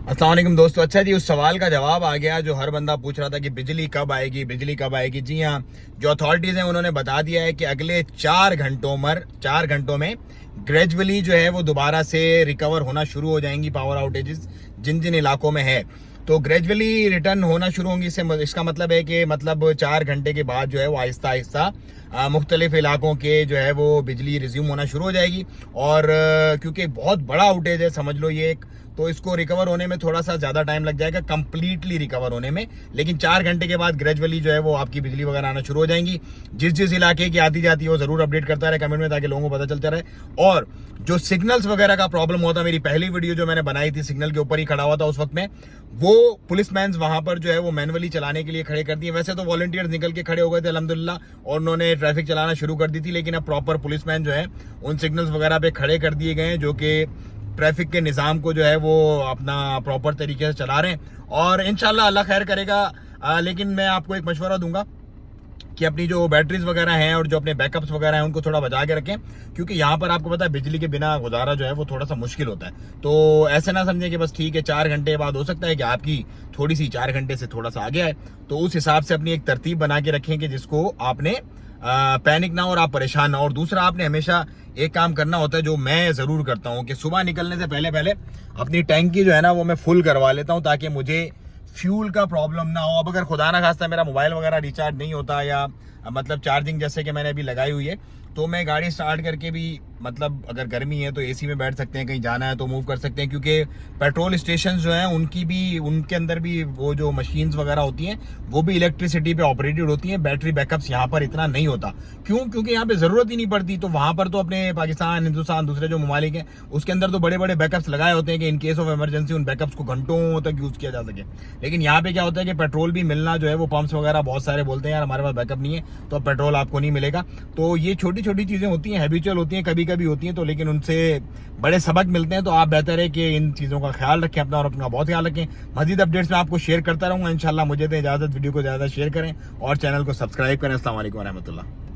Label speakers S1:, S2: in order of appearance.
S1: अस्सलाम वालेकुम दोस्तों। अच्छा जी, उस सवाल का जवाब आ गया जो हर बंदा पूछ रहा था कि बिजली कब आएगी, बिजली कब आएगी। जी हाँ, जो अथॉरिटीज़ हैं उन्होंने बता दिया है कि अगले 4 घंटों में ग्रेजुअली जो है वो दोबारा से रिकवर होना शुरू हो जाएंगी पावर आउटेजेस जिन जिन इलाकों में है। तो ग्रेजुअली रिटर्न होना शुरू होंगी। इसका मतलब है कि 4 घंटे के बाद जो है वो आहिस्ता आहिस्ता मुख्तलिफ इलाकों के जो है वो बिजली रिज्यूम होना शुरू हो जाएगी। और क्योंकि बहुत बड़ा आउटेज है, समझ लो ये एक, तो इसको रिकवर होने में थोड़ा सा ज़्यादा टाइम लग जाएगा, कंप्लीटली रिकवर होने में। लेकिन 4 घंटे के बाद ग्रेजुअली जो है वो आपकी बिजली वगैरह आना शुरू हो जाएंगी। जिस जिस इलाके की आती जाती है वो ज़रूर अपडेट करता रहे कमेंट में, ताकि लोगों को पता चलता रहे। और जो सिग्नल्स वगैरह का प्रॉब्लम होता, मेरी पहली वीडियो जो मैंने बनाई थी सिग्नल के ऊपर ही खड़ा हुआ था उस वक्त में, वो पुलिसमैन वहां पर जो है वो मैनुअली चलाने के लिए खड़े कर दिए। वैसे तो वॉलंटियर्स निकल के खड़े हो गए थे अल्हम्दुलिल्लाह, और उन्होंने ट्रैफिक चलाना शुरू कर दी थी। लेकिन अब प्रॉपर पुलिसमैन जो है उन सिग्नल्स वगैरह पे खड़े कर दिए गए हैं, जो कि ट्रैफिक के निज़ाम को जो है वो अपना प्रॉपर तरीके से चला रहे हैं। और इंशाल्लाह अल्लाह खैर करेगा। लेकिन मैं आपको एक मशवरा दूंगा कि अपनी जो बैटरीज वगैरह हैं और जो अपने बैकअप्स वगैरह हैं उनको थोड़ा बचा के रखें, क्योंकि यहाँ पर आपको पता है बिजली के बिना गुजारा जो है वो थोड़ा सा मुश्किल होता है। तो ऐसे ना समझें कि बस ठीक है 4 घंटे बाद हो सकता है कि आपकी थोड़ी सी 4 घंटे से थोड़ा सा आगे आए। तो उस हिसाब से अपनी एक तरतीब बना के रखें कि जिसको आपने पैनिक ना हो और आप परेशान ना हो। और दूसरा, आपने हमेशा एक काम करना होता है जो मैं जरूर करता हूँ कि सुबह निकलने से पहले पहले अपनी टैंकी जो है ना वो मैं फुल करवा लेता हूँ, ताकि मुझे फ्यूल का प्रॉब्लम ना हो। अब अगर खुदा ना खास्ता मेरा मोबाइल वगैरह रिचार्ज नहीं होता, या चार्जिंग जैसे कि मैंने अभी लगाई हुई है, तो मैं गाड़ी स्टार्ट करके भी अगर गर्मी है तो एसी में बैठ सकते हैं, कहीं जाना है तो मूव कर सकते हैं। क्योंकि पेट्रोल स्टेशन जो हैं उनके अंदर भी वो जो मशीन्स वगैरह होती हैं वो भी इलेक्ट्रिसिटी पे ऑपरेटेड होती हैं। बैटरी बैकअप्स यहाँ पर इतना नहीं होता। क्योंकि यहाँ पे ज़रूरत ही नहीं पड़ती। तो वहाँ पर तो अपने पाकिस्तान, हिंदुस्तान, दूसरे जो ममालिक हैं उसके अंदर तो बड़े बड़े बैकअप्स लगाए होते हैं कि इन केस ऑफ इमरजेंसी उन बैकअप्स को घंटों तक यूज़ किया जा सके। लेकिन यहाँ पे क्या होता है कि पेट्रोल भी मिलना जो है वो पंप्स वगैरह बहुत सारे बोलते हैं यार हमारे पास बैकअप नहीं है, तो अब पेट्रोल आपको नहीं मिलेगा। तो ये छोटी छोटी चीज़ें होती हैं, हैबिचुअल होती हैं, कभी कभी होती हैं, तो लेकिन उनसे बड़े सबक मिलते हैं। तो आप बेहतर है कि इन चीज़ों का ख्याल रखें अपना, और अपना बहुत ख्याल रखें। मजीद अपडेट्स में आपको शेयर करता रहूँगा इंशाल्लाह। मुझे तो इजाज़त, वीडियो को ज़्यादा शेयर करें और चैनल को सब्सक्राइब करें। अस्सलाम वालेकुम रहमतुल्लाह।